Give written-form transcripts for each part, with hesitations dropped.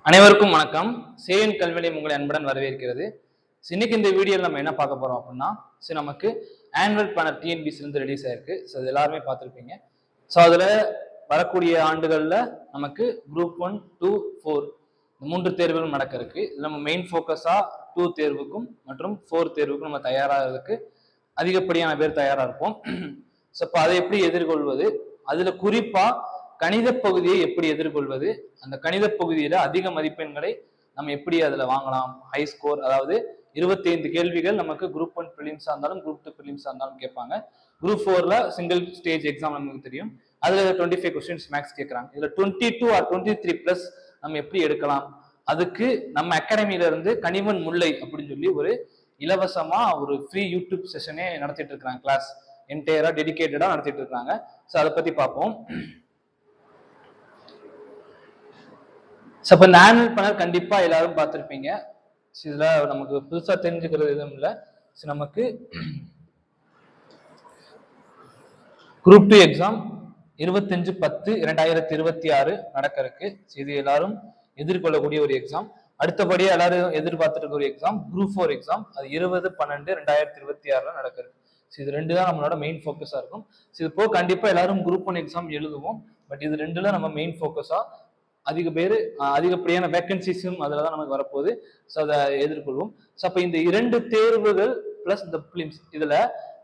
அனைவருக்கும் வணக்கம். சேயன் கல்வி உங்களை அன்புடன் வரவேற்கிறது. இன்னைக்கு இந்த வீடியோவில் நம்ம என்ன பார்க்க போறோம் அப்படின்னா, நமக்கு ஆனுவல் பிளானர் டிஎன்பிசி இருந்து ரிலீஸ் ஆயிருக்கு. அது எல்லாருமே பார்த்துருப்பீங்க. அதுல வரக்கூடிய ஆண்டுகள்ல நமக்கு குரூப் 1, 2, 4 மூன்று தேர்வுகளும் நடக்க இருக்கு. நம்ம மெயின் ஃபோக்கஸா 2 தேர்வுக்கும் மற்றும் 4 தேர்வுக்கும் நம்ம தயாராகிறதுக்கு அதிகப்படியான பேர் தயாரா இருப்போம். இப்போ அதை எப்படி எதிர்கொள்வது, அதுல குறிப்பா கணித பகுதியை எப்படி எதிர்கொள்வது, அந்த கணித பகுதியில அதிக மதிப்பெண்களை நம்ம எப்படி அதுல வாங்கலாம், ஹை ஸ்கோர், அதாவது 25 கேள்விகள் நமக்கு குரூப் 1 பிலிம்ஸா இருந்தாலும் குரூப் 2 பிலிம்ஸா இருந்தாலும் கேட்பாங்க. குரூப் 4ல சிங்கிள் ஸ்டேஜ் எக்ஸாம் நமக்கு தெரியும். அதுல 25 கொஸ்டின்ஸ் மேக்ஸ் கேட்கறாங்க. இதுல 22 or 23 பிளஸ் நம்ம எப்படி எடுக்கலாம், அதுக்கு நம்ம அகாடமில இருந்து கனிவன் முல்லை அப்படின்னு சொல்லி ஒரு இலவசமா ஒரு ஃப்ரீ யூடியூப் செஷனே நடத்திட்டு இருக்காங்க. கிளாஸ் என்டையரா டெடிகேட்டடா நடத்திட்டு இருக்காங்க. அதை பத்தி பார்ப்போம். இப்ப இந்த ஆனுவல் பிளானர் கண்டிப்பா எல்லாரும் பார்த்திருப்பீங்க. இதுல நமக்கு புதுசா தெரிஞ்சுக்கிறது எதுவும் இல்லை. நமக்கு குரூப் 2 எக்ஸாம் 25/10/2026 நடக்க இருக்கு. இது எல்லாரும் எதிர்கொள்ளக்கூடிய ஒரு எக்ஸாம். அடுத்தபடியா எல்லாரும் எதிர்பார்த்துட்டு இருக்க ஒரு எக்ஸாம் குரூப் 4 எக்ஸாம். அது 20/12/2026 நடக்க இருக்கு. இது ரெண்டு தான் நம்மளோட மெயின் ஃபோக்கஸா இருக்கும். இது போக கண்டிப்பா எல்லாரும் குரூப் 1 எக்ஸாம் எழுதுவோம். பட் இது ரெண்டுல நம்ம மெயின் ஃபோக்கஸா அதிகப்படியான வேக்கன்சிஸும் அதுலதான் நமக்கு வரப்போகுது. அதை எதிர்கொள்வோம். அப்ப இந்த 2 தேர்வுகள் பிளஸ் இந்த பிலிம்ஸ், இதுல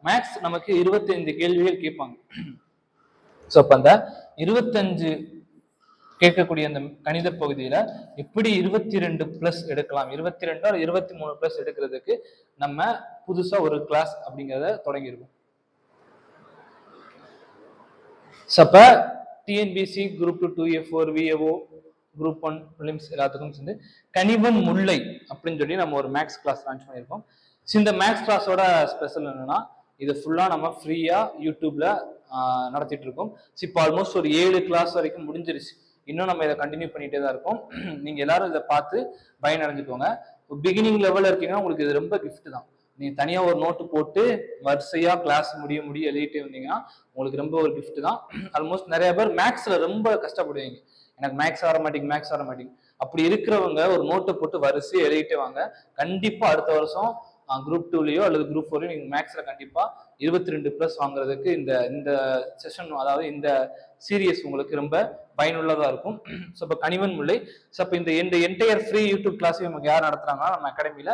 மேக்ஸ் நமக்கு 25 கேள்விகள் கேட்பாங்க. அப்ப அந்த 25 கேட்கக்கூடிய அந்த கணித பகுதியில எப்படி 22 பிளஸ் எடுக்கலாம், 22 or 23 பிளஸ் எடுக்கிறதுக்கு நம்ம புதுசா ஒரு கிளாஸ் அப்படிங்கிறத தொடங்கியிருக்கோம். அப்ப TNPSC group 2, 2A4, VAO, group 1 prelims எல்லாத்துக்கும் சேர்ந்து கனிவன் முல்லை அப்படின்னு சொல்லி நம்ம ஒரு மேக்ஸ் கிளாஸ் லான்ச் பண்ணியிருக்கோம். இந்த மேக்ஸ் கிளாஸோட ஸ்பெஷல் என்னன்னா, இது ஃபுல்லா நம்ம ஃப்ரீயா யூடியூப்ல நடத்திட்டு இருக்கோம். இப்போ ஆல்மோஸ்ட் ஒரு 7 கிளாஸ் வரைக்கும் முடிஞ்சிருச்சு. இன்னும் நம்ம இதை கண்டினியூ பண்ணிட்டே தான் இருக்கோம். நீங்க எல்லாரும் இதை பார்த்து பயனடைஞ்சுக்கோங்க. பிகினிங் லெவல்ல இருக்கீங்கன்னா உங்களுக்கு இது ரொம்ப கிஃப்ட் தான். நீங்க தனியா ஒரு நோட்டு போட்டு வரிசையா கிளாஸ் முடிய எழுதிட்டே வந்தீங்கன்னா உங்களுக்கு ரொம்ப ஒரு கிஃப்ட் தான். ஆல்மோஸ்ட் நிறைய பேர் மேக்ஸ்ல ரொம்ப கஷ்டப்படுவீங்க. எனக்கு மேக்ஸ் வர மாட்டேங்குது. அப்படி இருக்கிறவங்க ஒரு நோட்டை போட்டு வரிசையா எழுதிட்டே வாங்க. கண்டிப்பா அடுத்த வருஷம் குரூப் 2லயோ அல்லது குரூப் 4லயோ நீங்க மேக்ஸ்ல கண்டிப்பா 22 பிளஸ் வாங்குறதுக்கு இந்த செஷன், அதாவது இந்த சீரியஸ் உங்களுக்கு ரொம்ப பயனுள்ளதா இருக்கும். இப்ப கனிவன் முல்லை. இப்ப இந்த என்டையர் ஃப்ரீ யூடியூப் கிளாஸையும் நமக்கு யார் நடத்துறாங்கன்னா, நம்ம அகாடமியில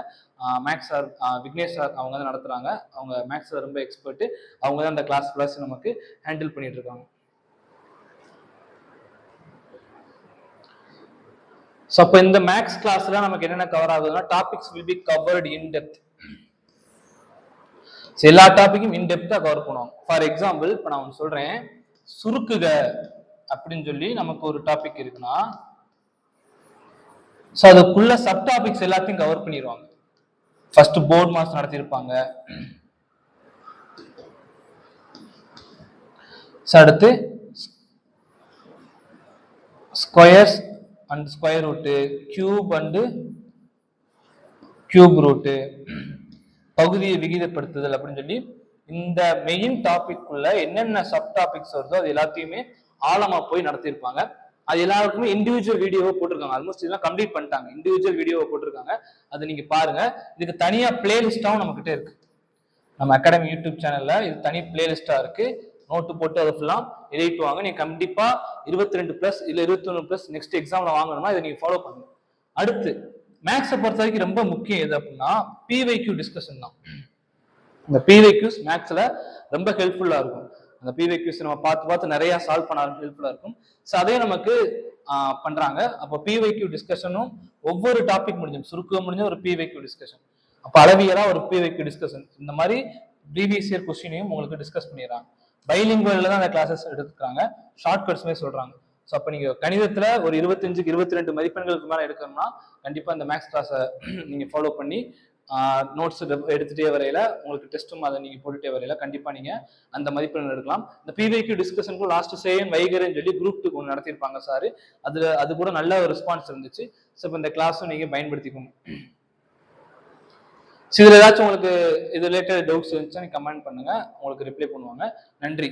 மேக்ஸ் சார், விக்னேஷ் சார் அவங்க தான் நடத்துறாங்க. அவங்க மேக்ஸ்ல ரொம்ப எக்ஸ்பர்ட். அவங்க தான் அந்த கிளாஸ் பிளஸ் நமக்கு ஹேண்டில் பண்ணிட்டு இருக்காங்க. அப்ப இந்த மேக்ஸ் கிளாஸ்ல நமக்கு என்னென்ன கவர் ஆகுதுன்னா, topics will be covered in depth. எல்லா டாபிக்கும் இன் டெப்தா கவர் பண்ணுவாங்க. ஃபார் எக்ஸாம்பிள் இப்ப நான் ஒன்று சொல்றேன், சுருக்குக அப்படின்னு சொல்லி நமக்கு ஒரு டாபிக் இருக்குன்னா, அதுக்குள்ள சப் டாபிக்ஸ் எல்லாத்தையும் கவர் பண்ணிடுவாங்க. ஃபர்ஸ்ட் போர்ட் மாஸ் நடத்திருப்பாங்க. அடுத்து squares and square root, cube and cube root, பகுதியை விகிதப்படுத்துதல் அப்படின்னு சொல்லி இந்த மெயின் டாபிக் உள்ள என்னென்ன சப் டாபிக்ஸ் வருதோ அது எல்லாத்தையுமே ஆழமா போய் நடத்திருப்பாங்க. அது எல்லாருக்குமே இண்டிவிஜுவல் வீடியோவை போட்டிருக்காங்க. ஆல்மோஸ்ட் இதெல்லாம் கம்ப்ளீட் பண்ணிட்டாங்க. இண்டிவிஜுவல் வீடியோவை போட்டிருக்காங்க. அதை நீங்க பாருங்க. இதுக்கு தனியா பிளேலிஸ்டாவும் நம்ம கிட்ட இருக்கு. நம்ம அகாடமி யூடியூப் சேனல்ல இது தனி பிளேலிஸ்டா இருக்கு. நோட்டு போட்டு அதை ஃபுல்லா எழுதிட்டு வாங்க. நீங்க கண்டிப்பா 22 பிளஸ் இல்ல 21 பிளஸ் நெக்ஸ்ட் எக்ஸாம்ல வாங்கணும்னா இதை நீங்க ஃபாலோ பண்ணுங்க. அடுத்து மேக்ஸை பொறுத்த வரைக்கும் ரொம்ப முக்கியம் எது அப்படின்னா, பிவைக்யூ டிஸ்கஷன் தான். இந்த பிவைக்யூஸ் மேக்ஸ்ல ரொம்ப ஹெல்ப்ஃபுல்லா இருக்கும். அந்த பிவைக்யூஸ் நம்ம பார்த்து நிறைய சால்வ் பண்ண ஹெல்ப்ஃபுல்லா இருக்கும். அதே நமக்கு பண்றாங்க. அப்போ பிவைக்யூ டிஸ்கஷனும் ஒவ்வொரு டாபிக் முடிஞ்சும் சுருக்க முடிஞ்ச ஒரு பிவைக்யூ டிஸ்கஷன், அப்ப அளவியலா ஒரு பிவைக்யூ டிஸ்கஷன், இந்த மாதிரி ப்ரீவியஸ் இயர் கொஸ்டினையும் உங்களுக்கு டிஸ்கஸ் பண்ணிடுறாங்க. பைலிங்குவல்ல தான் அந்த கிளாஸஸ் எடுத்துக்கிறாங்க. ஷார்ட் கட்ஸ்மே சொல்றாங்க. அப்ப நீங்க கணிதத்துல ஒரு 25க்கு 22 மதிப்பெண்களுக்கு மேல எடுக்கணும்னா கண்டிப்பா இந்த மேக்ஸ் கிளாஸை நீங்க ஃபாலோ பண்ணி நோட்ஸ் எடுத்துட்டே வரையில, உங்களுக்கு டெஸ்ட்டும் அதை நீங்க போட்டுட்டே வரையில கண்டிப்பா நீங்க அந்த மதிப்பெண் எடுக்கலாம். இந்த பிவைக்யூ டிஸ்கஷனுக்கும் லாஸ்ட் சேயன் வைகரன்னு சொல்லி குரூப் 2 ஒன்று நடத்திருப்பாங்க சார். அது கூட நல்ல ஒரு ரெஸ்பான்ஸ் இருந்துச்சு. இப்ப இந்த கிளாஸும் நீங்க பயன்படுத்திக்கணும். இதுல ஏதாச்சும் உங்களுக்கு இது ரிலேட்டட் டவுட்ஸ் இருந்துச்சுன்னா கமெண்ட் பண்ணுங்க, உங்களுக்கு ரிப்ளை பண்ணுவாங்க. நன்றி.